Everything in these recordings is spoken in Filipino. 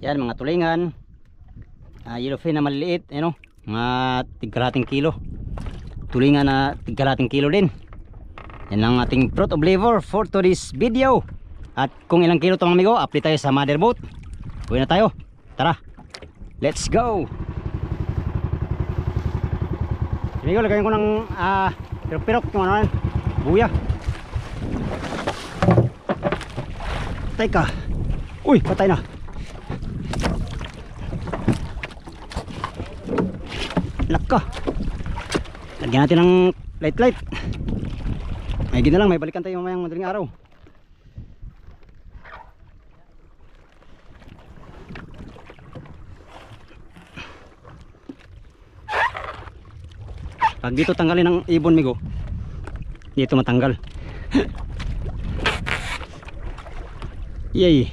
Yan, mga tulingan. Yellowfin na maliliit, ano, mga tig-kalahating kilo. Tulingan na tig-kalahating kilo din. Yan ang ating fruit of labor for today's video. At kung ilang kilo ito mga amigo, update tayo sa mother boat. Uwi na tayo. Tara, let's go. Amigo, lagayin ko ng pirok-pirok yung ano, buya. Patay ka. Uy, patay na. Laka. Lagyan natin ng light. May gina lang, may balikan tayo mamayang madaling araw. Pag dito tanggalin ng ibon migo, dito matanggal. Yay.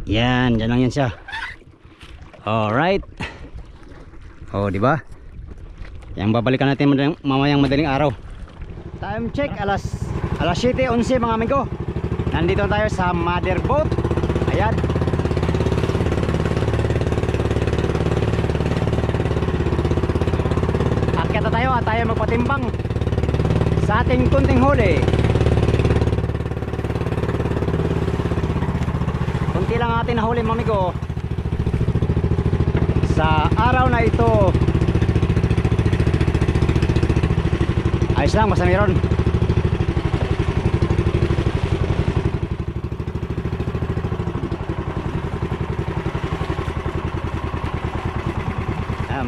Yan, dyan lang yan siya. Alright. Oh, di ba? Yang babalikan natin mamayang madaling araw. Time check alas 7:11 mga amigo. Nandito tayo sa mother boat. Ayan. Akyat na tayo at tayo magpatimbang sa ating kunting huli. Kunti lang ating nahuli mga amigo sa araw na ito. Ayos lang, basta meron.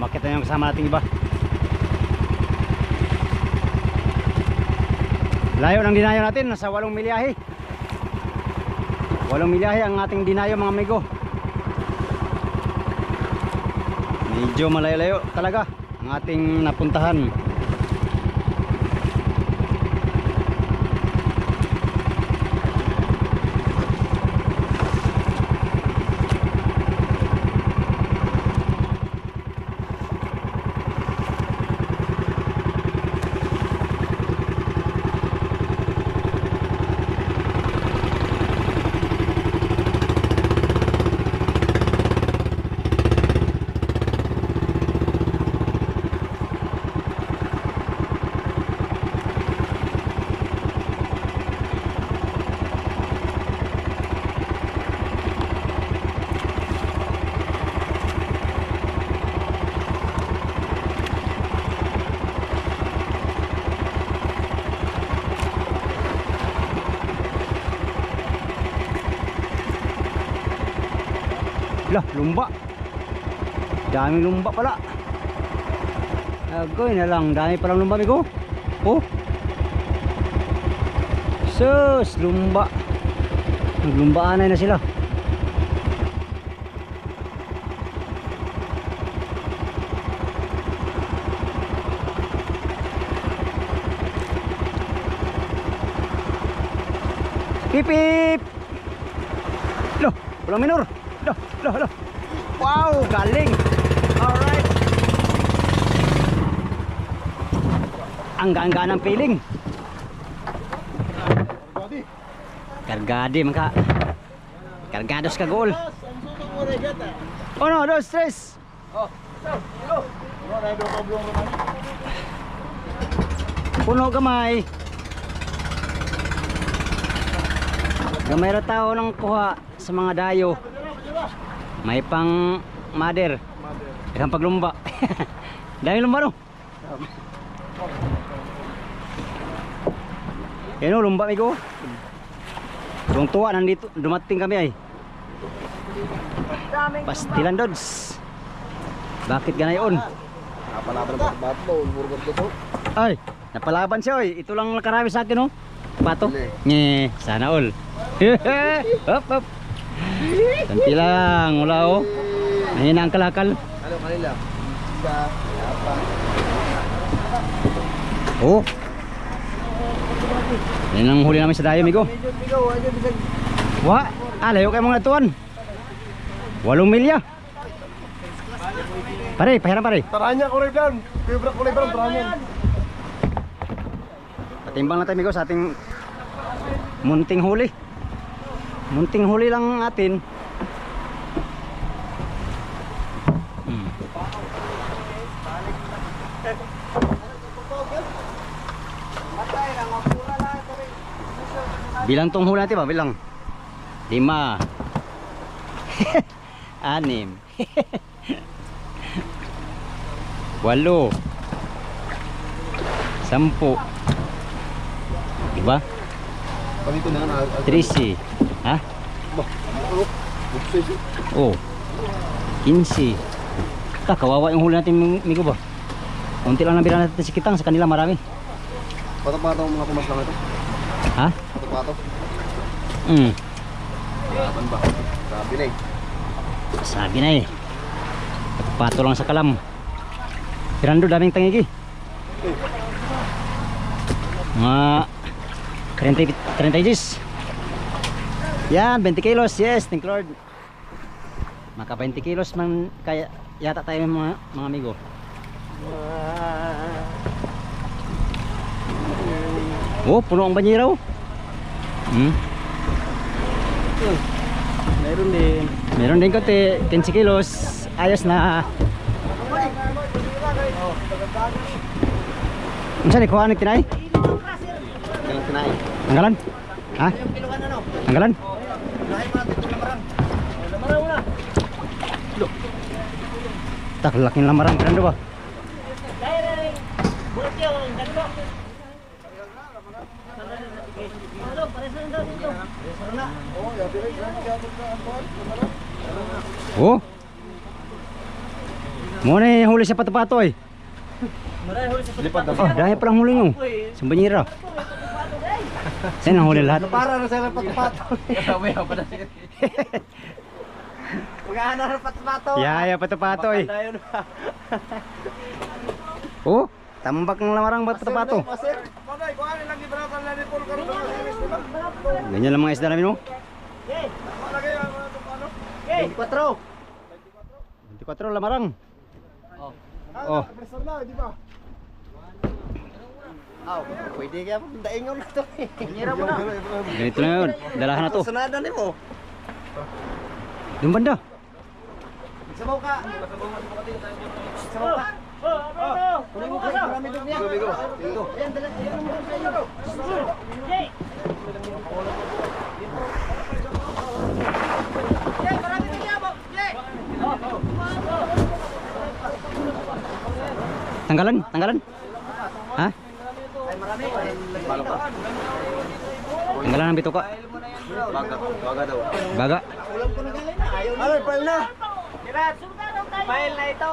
Makita yung kasama nating iba. Layo ng dinayo natin, nasa 8 milyahe. 8 milyahe ang ating dinayo mga amigo. Medyo malayo-layo talaga ang ating napuntahan. Lah, lumba. Dami lumba pala. Agoy na lang, dami palang lumba amigo. Oh. Sus, lumba. Naglumbaanay na sila. Pip pip. Loh, pulang minor. Loh. Wow, galing. Alright. Ang gaan-gaan ng feeling. Kargadi man ka. Kargados ka goal. Oh no, dos, tres. Puno gamay. Gamay ra tao ng kuha sa mga dayo. May pang mother. Isang paglumba. Dahil lumba no? Yan o, lumba migo. Yung tuwa nandito, dumating kami ay. Pastilan dods. Bakit ganayon? Napalaban ng bato, burgot ko. Ay, napalaban siya oy. Ito lang nakarami sa akin oh. Pato. Nye, sana all. Hop. Tanti lang, wala oh. Mahina ang kalakal. Ano kanila? Oh. Yan ang huli namin sa dayo, amigo. Wa, layo kayo mga natuan. 8 milya. Pare, pahiram pare. Taranya ko rin down. Favorite ko rin down, taranya. Patimbang na tayo, amigo, sa ating munting huli. Munting huli lang atin. Bilang tong hula natin ba? Bilang 5 6 8 10 diba? Palito na nga. 13 ha? Bukses. Oh 15 kawawa yung huli natin migo ba? Unti lang nabira natin si Kitang, sa kanila marami. Pato-pato mga kumas lang ito. Ha? Pato-pato. Laban ba? Sabi na eh. Sabi na eh. Pato lang sa kalam. Pirando daming tangigi. Mga 30 Gs. Yan, 20 kilos. Yes, thank Lord. Maka 20 kilos man kaya yata tayo mga amigo. Oh, puno ang banyera oh. Meron din. Meron din konti, 15 kilos. Ayos na. Unsa ni kuha ni tinay? Ganang tinay. Tanggalan? Ha? Tanggalan? Tak laking lamaran kan ba? Oh. Mo na huli sa pato-pato eh. Lipat na. Oh, dahil palang huli nyo. Sa banyera. Saan ang huli lahat? Para na sila pato-pato. Maghahanap ng pato-pato. Yaya pato-pato eh. Oh, tambak ng lamarang pato-pato. Ganyan lang mga isda namin oh. 24. 24 lamarang. Oh. Pwede kaya daingon na to. Nyira mo na. Ganito lang yun. Dalahan na to. Sunada ni mo. Yung banda. Sabaw ka. Sabaw ka. Kunin mo kayo. Marami doon niya. Bigo. Dito. Ayan, dala. Ayan mo sa iyo. Jay. Jay, marami doon niya. Jay. Tanggalan, tanggalan. Ha? Ay, marami. Balo ka. Tanggalan ng bituka. Baga. Baga daw. Baga. Ulam ko na galing na. Ayaw na. Ay, pal na. Kirat. File na ito.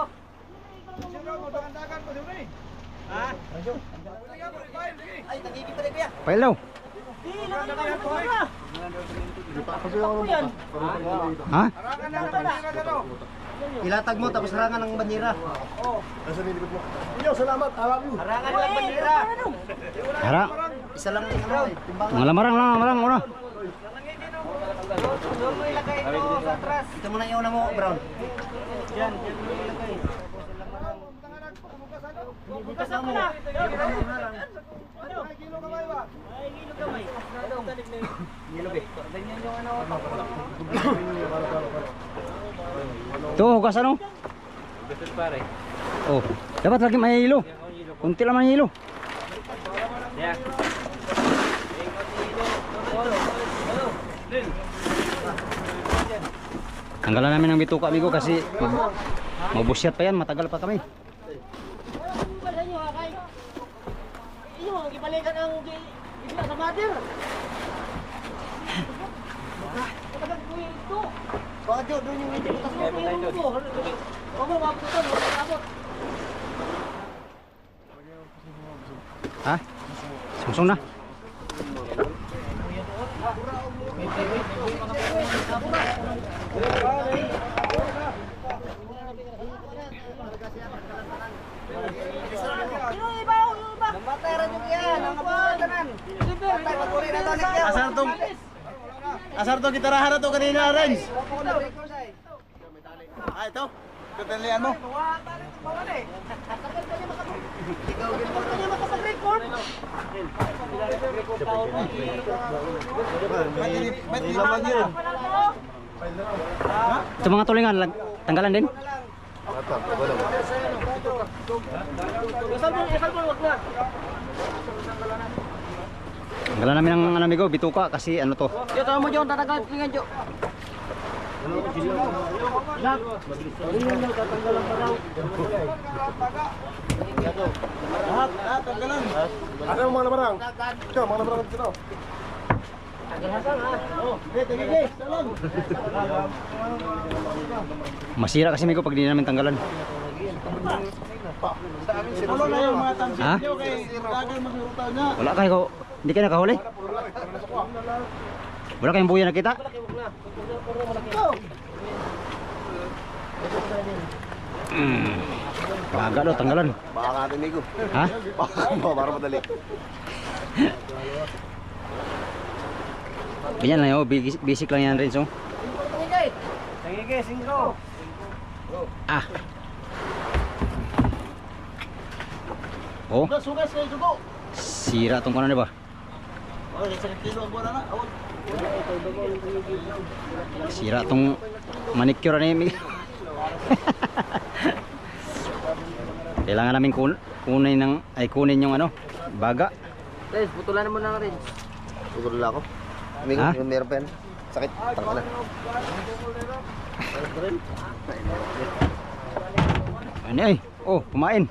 Ay, tagigit pa rin kuya. Pail daw. Ha? Ilatag mo tapos harangan ng bandera. Oo. Nasa nilikod mo. Iyo, salamat. Harap mo. Harangan ng bandera. Hara. Isa lang ang ano eh. Timbangan. Mga lamarang lang, lamarang muna. Doon mo ilagay ito sa atras. Ito muna yung una mo, Brown. Yan, yan mo ilagay. Bukas na mo. Ay, kilo kamay ba? Ay, kilo kamay. Kilo be. Ganyan yung ano. Ito, hugas ano? Hugas pare. Oh, dapat lagi may hilo. Kunti lang may hilo. Yeah. Tanggalan namin ng bituka amigo kasi mabusyat pa yan, matagal pa kami. Ibalikan ang isla sa mother. Baka Jo, doon yung hindi butas mo. Ha? Sungsong na. Asar to kita rahat to kanina arrange. Ah, ito. Tutalian mo. Ito mga tulingan, tanggalan din. Tanggalan namin ng ano amigo, bituka kasi ano to. Yo, tama mo dyan, tatagal, tingnan dyan. Lahat. Tatanggalan pa daw. Lahat, tanggalan. Ano yung mga nabarang? Ikaw, mga nabarang dito. Tagalasan ha. Oh, sige, salam. Masira kasi amigo pag di namin tanggalan. Tulo na yung mga tamsin Ha? nyo kay lagi maglutaw niya. Wala kayo, hindi kayo nakahuli? Wala kayong buya nakita? Baga daw, tanggalan. Baka natin, Migo. Ha? Para madali. Ganyan lang yun, basic lang yan rin so. Sige, 5. Ah. Oh, Sugas kayo, sugo. sira tong kanan ba? Oh, 1 kilo ang buwan na. Awal. Sira tong manicure na yun. Kailangan namin kunin yung ano, baga. Guys, putulan mo na rin. Siguro lang ako. Migo, Ha? yung meron pa yan. Sakit, tangka na. Ano ay? Oh, kumain.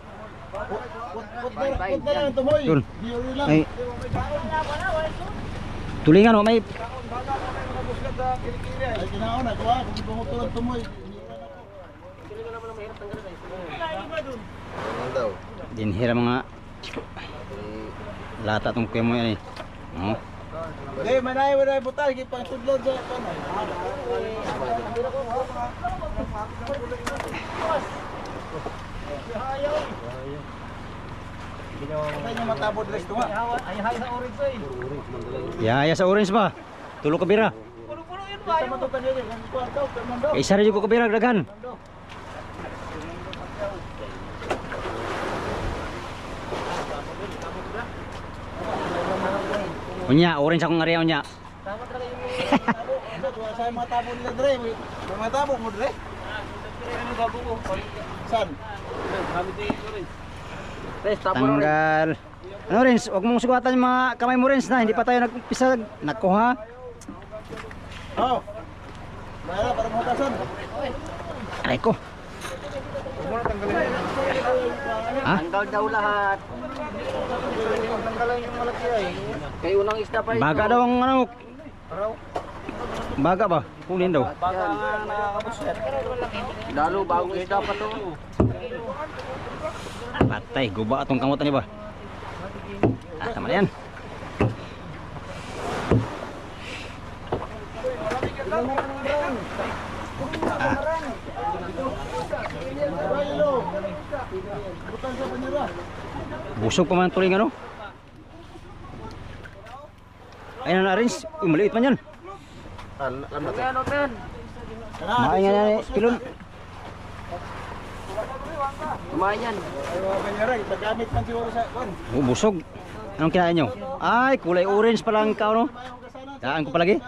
Put na lang, tumoy. Yun. Biyuri lang. Ay. Tulingan oh, may Ay, kinaon na. Kuha, kung bumuto lang tumoy. Ano daw? dinhira mga lata tong kuya mo yan eh. Oh. Hindi, manay, butay. Kipang sudlod sa panay. Patay niyo matabod rin ito nga. Ay, sa orange eh. Yaya sa orange ba? Tulo ka bira. Puno-puno yun ba? Kita matukan yun. Ang kwartaw, Fernando. Isa rin ko ka bira daghan. Unya, orange akong area unya. Tama talaga yung Sa mga tabo nila dre. May mga tabo mo dre. ano bago ko. Saan? Kami din ko rin. Guys, tapo na rin. Tanggal. Ano Rins, huwag mong sugatan yung mga kamay mo Rins na hindi pa tayo nag-umpisa. Nakuha. Oo. Mayroon, para mahutasan. Aray ko. Ha? Tanggal daw lahat. Tanggalan yung malaki ay. Kay unang isda pa ito. Baga daw ang ano. Baga ba? Kunin daw. Baga nga nakakabuset. Lalo, bagong isda pa to. Patay, guba atong kamutan ni ba? Ah, tama na yan. Butan sa panira. Busog pa man ang tuling ano? Ayun na Rins. Uy, maliit man yan. Lambat. Ano yan? Maay nga yan pilon. Kumain yan. Ay, mga panira. Itagamit man siguro sa kon. Oh, busog. Anong kinain nyo? Ay, kulay orange pa lang ikaw no? Daan ko palagi.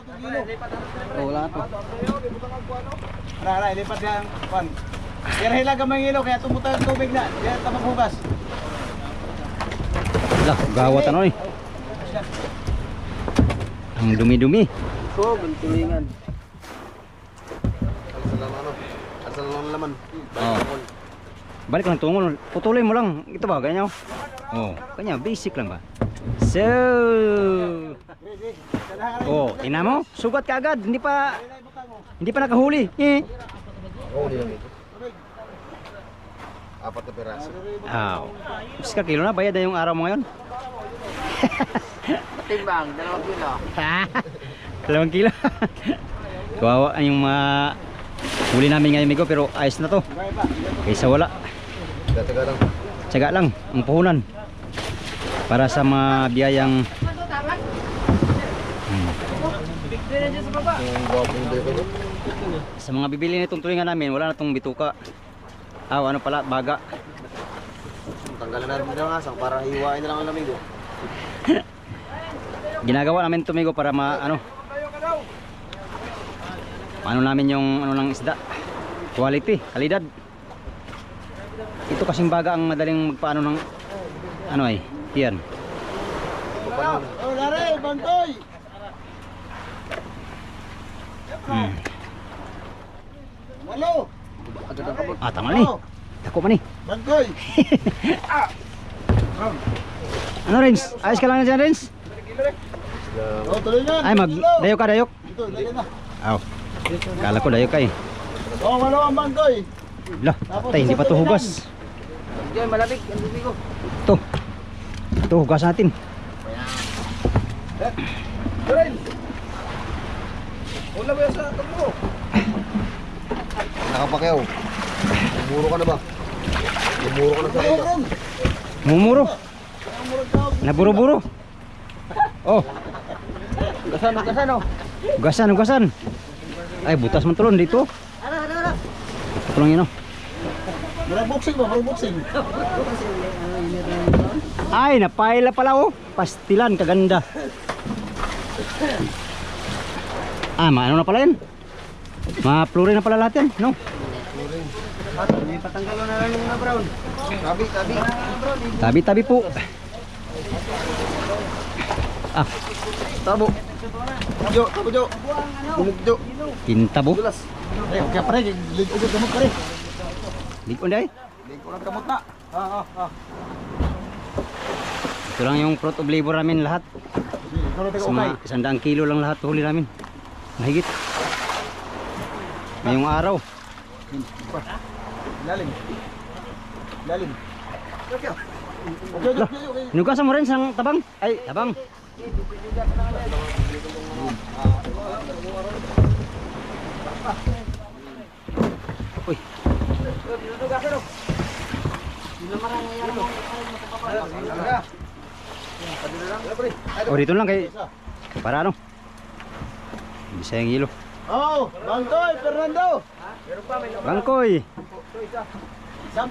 Oh, wala to. Ara, ilipat yan. Kon. Kaya hilag ang mga ilaw, kaya tumutay ang tubig na. Kaya tamang hugas. Lah, gawat ano eh. Ang dumi-dumi. So, gantulingan. Asal lang laman. Oh. Balik lang tungol. Putulin mo lang. Ito ba, ganyan? Oh, kanya basic lang ba? So, oh, tingnan mo. Sugat ka agad. Hindi pa nakahuli. Eh. Oo, nila dito. 4 na piraso. Ah, iska kilo na. Bayad na yung araw mo ngayon. Timbang, 2 kilo. 2 kilo. Kawawa yung mga huli namin ngayon, Migo. Pero ayos na to. Kaysa wala. Taga lang. Tsaga lang ang puhunan. Para sa mga biyayang Yung guwapong dito. sa mga bibili nitong tulingan namin, wala na tong bituka. Ano pala, baga. Tanggalan na rin ng asang para hiwain na lang ang lamigo. Ginagawa namin ito, Migo, para ano namin yung ano ng isda. Quality, kalidad. Ito kasing baga ang madaling magpaano ng ano ay, yan. Oh, lari, Bangkoy. Malo. Tama ni. Dako pa ni. Bangkoy. Ano Rins? Ayos ka lang na dyan Rins? Oh, tuloy na. Ay dayok ka dayok. Ito, lagyan na. Aw. Kala ko dayok ka eh. Oh, malo ang Bangkoy. Lah, tay hindi pa to hugas. Diyan, malamig. Ang bibi ko. To. Ito hugas natin. Tuloy. Wala ba yan sa tabi mo? Nakapakyaw. Bumuro ka na ba? Bumuro ka na sa ito. Mumuro. Naburo-buro. Oh, Gasan oh. hugasan. Ay, butas man tulon dito. Ito lang yun oh. Marang boxing ba? Marang boxing. Ay, napaila pala oh. Pastilan, kaganda. Ano na pala yan? Ma-flooring na pala lahat yan, no? May patanggalo na lang yung mga brown. Tabi. Tabi-tabi po. Tabo. Jo. Bumug jo. Kintabo. Eh, kaya pare, ugod gamot pare. Ligon day. Hindi ko lang kamot na. Ito lang yung fruit of labor namin lahat. Ikaw na taga okay. 100 kilo lang lahat huli namin. Mahigit. Ngayong araw. Lalim. Lah, hinugasan mo rin sa tabang. Ay, tabang. Uy. Oh, dito lang kay para ano? Bisa yung hilo. Oh, Bangkoy, Fernando. Bangkoy. 10.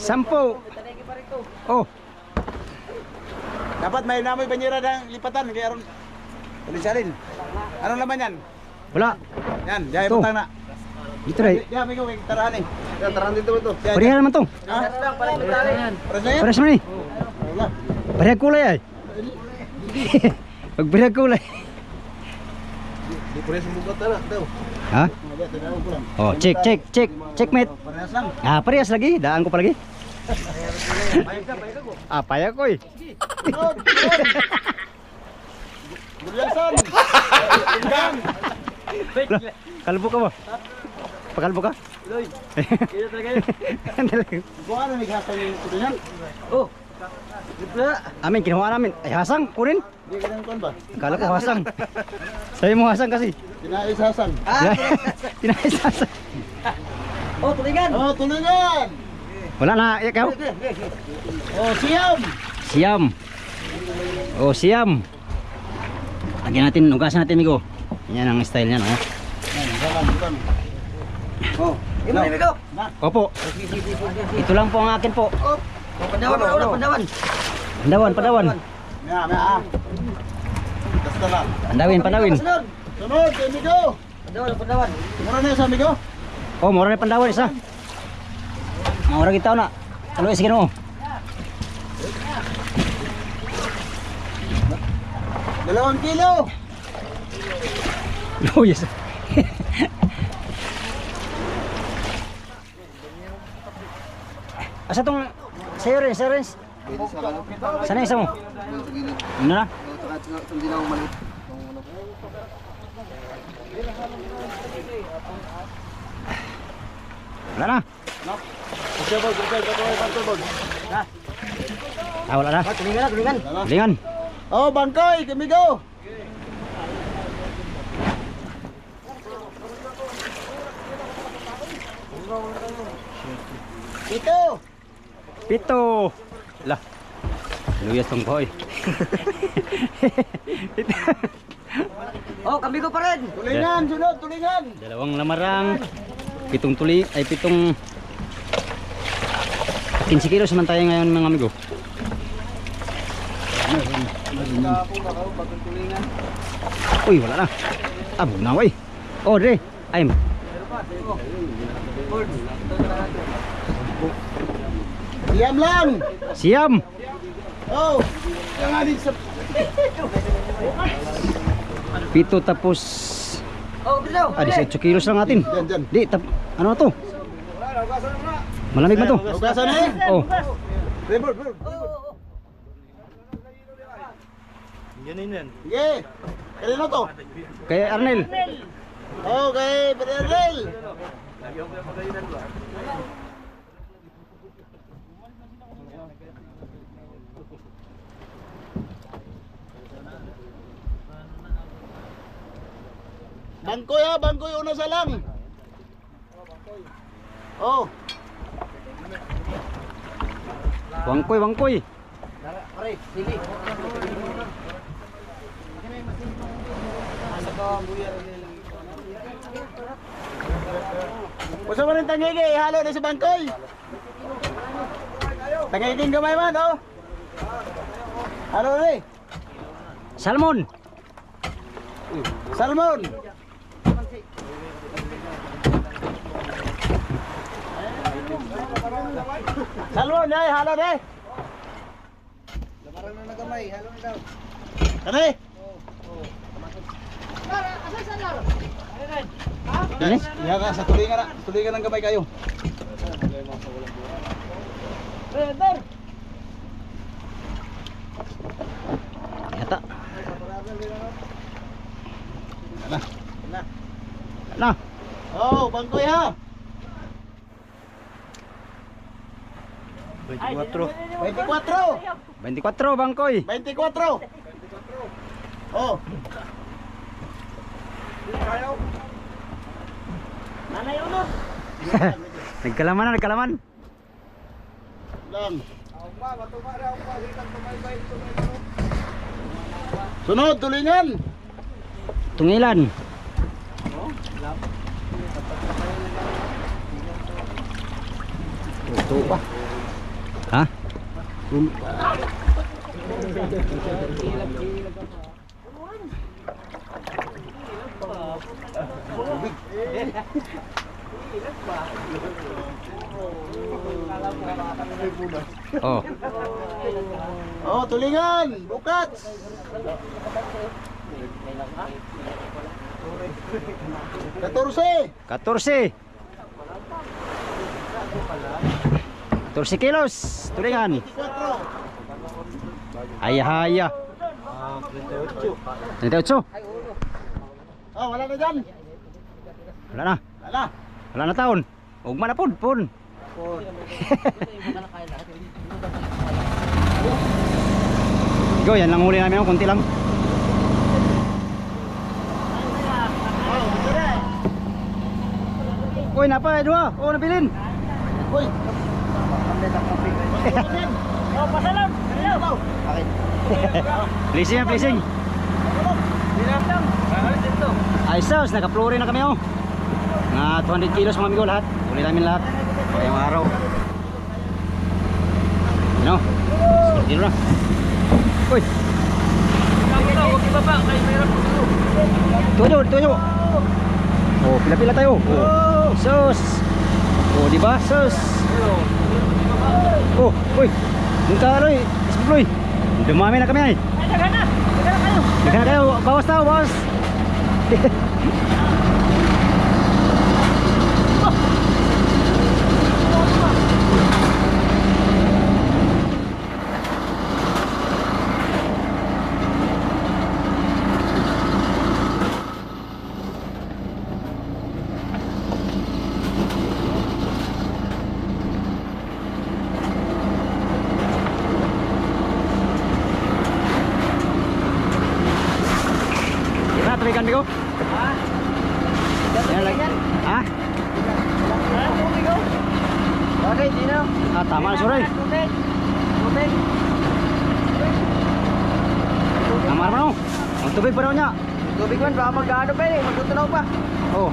10. Oh, Dapat may namoy banyera ng lipatan kay aron. Tulisalin. Anong laman yan? wala. Yan, diay Ito. putang na. Dito ray. Diyan may kay tarahan eh. Yan tarahan dito ito. Pareha naman to. Ha? Pares na yan? Pares man eh. Wala. Pareha kulay ay. Pag pareha kulay. Di pres mugat na daw. Ha? Mga tinawag ko lang. Oh, check mate. Parehas lang. Parehas lagi. Daan ko pa lagi. Payag ko eh. Tunod. Bulyasan. Tinggan. Kalbo ka ba? Pakalbo ka? Loy. Kaya talaga yun. Kung ano naghasan yung tulingan? Oh. Dipla. Amin, kinuha namin. Ay, hasang, kunin. Hindi ka nang kon ba? Kala ko hasang. Sabi mo hasang kasi. Tinais hasan. Tinayos hasang. Oh, tulingan. Oh, tulingan. Wala na, ikaw? Oh, siyam. Siam. Oh, siam. Lagyan natin, hugasan natin, Migo. Yan ang style niyan, oh. Jalan. Oh. Imo ni ko. Opo. Ito lang po ang akin po. Oh. Pandawan. Padawan. May basta lang. Pandawin. Sunod, kay Migo. Pandawan. Mura na sa Migo. Oh, mura na pandawan isa. Mura kita na. Ano sige mo? 2 kilo. Oh, yes. Asa tong sayo rin. Sana isa mo? Ano na? Hindi na umalit. Wala na. Wala na. Tulingan. Oh, Bangkoy, kay Migo. Pito. Lah. Luyas tong boy. Oh, kami ko pa rin. Tulingan, sunod, tulingan. Dalawang lamarang. Pitong 15 kilo naman tayo ngayon mga amigo. Uy, wala na. Bunaw eh. Oh, Dre. Ay. Diam lang. Siam. Oh, yang alin sa... Pito tapos... Ah, 18 kilos lang natin. Dyan. Di, ano na to? Malamig man to. Hugasan na eh. Oh, Bro. Sige. Kanino to? kay Arnel. Okay, Brerel. Bangkoy una sa lang. Oh. Wangkoy. Pare, sili. Puso mo rin tangigi, halo na sa bangkoy. Tangiging gamay man, oh. Halo na eh. Salmon. Salmon. Salmon, ay, halo na eh. Lamaran na nagamay, halo na daw. Kani? Ano? Iya ka, sa tulingan ng gamay kayo. Yata. Na. Na. Oh, bangkoy ha. 24. 24. 24 bangkoy. 24. Oh. Nagkalaman. Lang. Sunod, tulingan. Tungilan. Ito pa. Ha? Oh. Oh, tulingan. Bukat. Katorse. 14 kilos. Tulingan. 4. Haya. 38. Oh, wala na dyan. Wala na. Wala. Wala na taon. Ugma na pun. Go, yan lang huli namin, konti lang. Uy, napa, dua. Oh, nabilin. Uy. Oh, pasalam. Hello. Blessing. Dinatang. Alis dito. Ay, sus, naka-flooring na kami, oh. Nga 200 kilos mga amigo lahat. Huli namin lahat. Ngayong araw. Ano? Dito na. Uy. Huwag ibaba. Kaya mayroon po. Tuyo. Oh, pila-pila tayo. Oh. Sus. Oh, di ba? Sus. Oh, uy. Munta Roy. Isbloy. Dumami na kami ay. Dagan na kayo. Bawas. Tubigan bigo? Yan lagi. Ha? Okay, dino. Ah, tama na suray. Tubig. Tama naman oh. Ang tubig pa daw niya. Tubig man, baka mag-ano pa eh. Magtutunaw pa. Oh.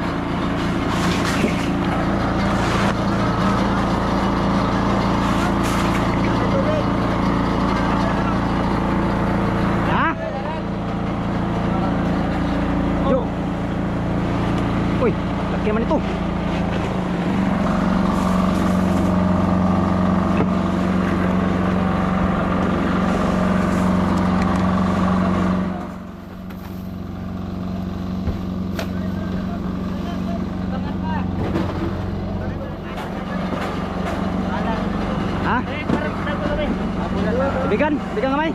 Ha? Yo. Uy, laki man ito. Tubigan kamay.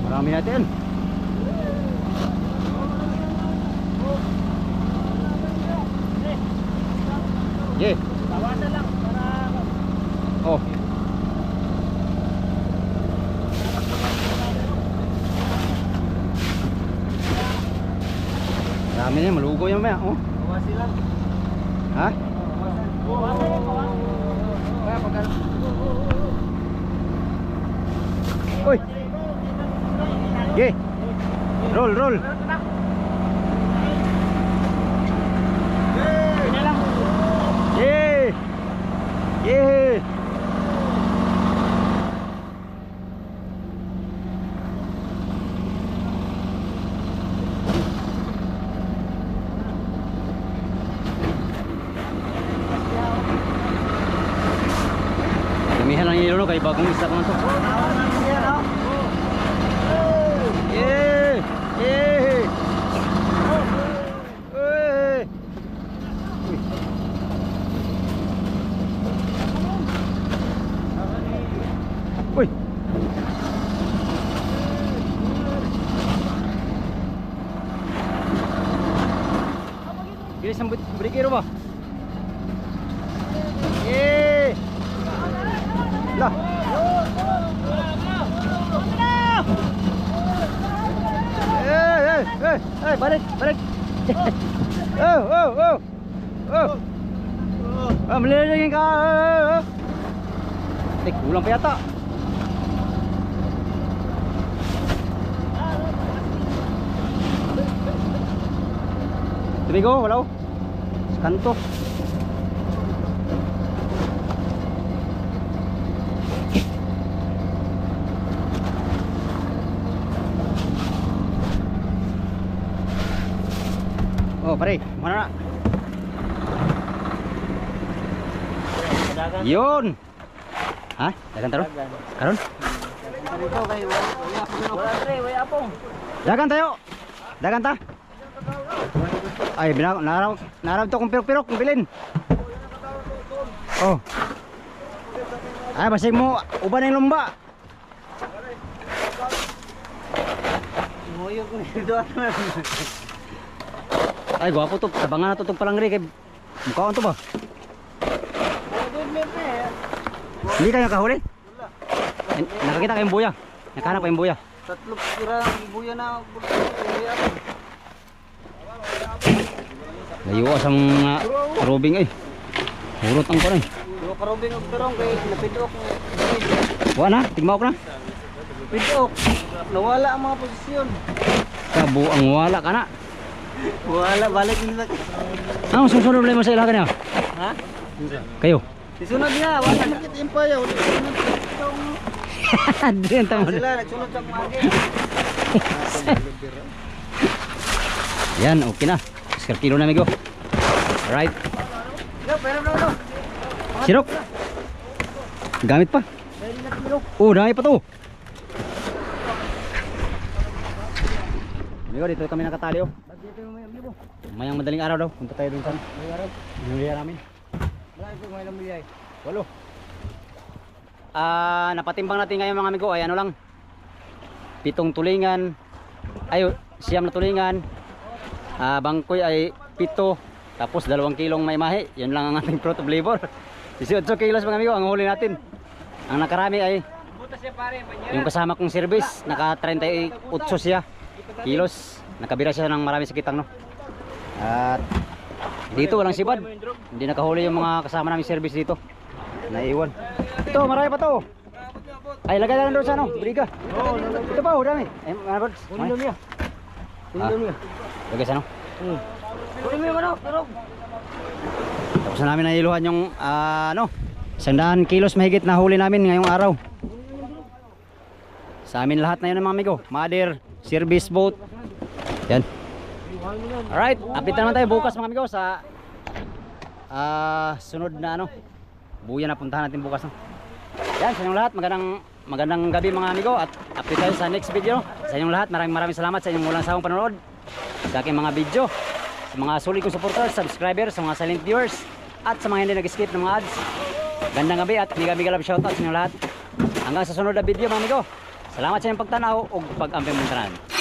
Marami natin. Okay. Tawasan lang para Oh. Marami na, malugo yan mamaya. Oh. bawasin lang. Ha? Bawasan. Kaya pagka Uy. Okay. Roll. Yeah. Yeah. Damihan lang yung ilolo kay bagong isa ko na to. Yeah. Yeah. Uy. Bilis ang brigero ba? Eh. Lah. Balik. Oh. Melilingin ka. Kulang pa yata. Tumigo, wala ko. Sa kanto. Oh, pare, mana na? Yun. Ha? Dagan taro? Karon? dito kay wala apong. Dagan tayo. Dagan ta. Ay, naraw to kung pirok-pirok kung bilin. Oh. Ay, basig mo uban ng lumba. Moyo ko dito. Ay, gwapo to. Tabangan na to itong palangri kay mukhaon to ba? Hindi kayo nakahuli? Wala. Nakakita kayong buya. Nakahanap kayong buya. Tatlo kira buya na buya ako. Layo sa mga karubing ay. Hurot ang kuray. Duha ka robing og terong kay napidok. Buwan na, tigmaw ko na. Pidok. Nawala ang mga posisyon. Kabu ang wala ka na. Wala balik nila. Ang susunod problema sa ilagan niya? Ha? Kayo. Isunod niya, wala nakit impayaw. Diyan tama. Sila nagsunod sa mga Yan, okay na. Iskar kilo na amigo. Alright. pero no. Sirok. Gamit pa. Oh, dami pa to. Amigo, dito kami nakatali oh. Mayang madaling araw daw. Punta tayo dun sana. Yung liya namin. Walo. Napatimbang natin ngayon mga amigo ay ano lang 7 tulingan ay 9 na tulingan, bangkoy ay 7, tapos 2 kilong may mahi. Yun lang ang ating fruit of labor. 18 kilos mga amigo ang huli natin. Ang nakarami ay yung kasama kong service, naka 38 siya kilos. Nakabira siya ng marami sa kitang no. At dito walang sibad, hindi nakahuli yung mga kasama namin service dito. Naiwan. Ito, marami pa to. Ay, lagay lang doon sa ano, briga. Ito pa, dami. Indomia. Lagay sa ano? Tapos na namin nailuhan yung 100 kilos mahigit na huli namin ngayong araw. Sa amin lahat na yun mga amigo. Mother, service boat. Yan. Alright, update naman tayo bukas mga amigo sa sunod na buya na puntahan natin bukas. Yan, sa inyong lahat, magandang magandang gabi mga amigo at update tayo sa next video. Sa inyong lahat, maraming salamat sa inyong walang sawang panonood sa aking mga video. Sa mga solid kong supporters, subscribers, sa mga silent viewers, at sa mga hindi nag-skip ng mga ads. Gandang gabi at mega love shoutout sa inyong lahat. Hanggang sa sunod na video mga amigo. Salamat sa inyong pagtanaw o pag-amping mong tanan.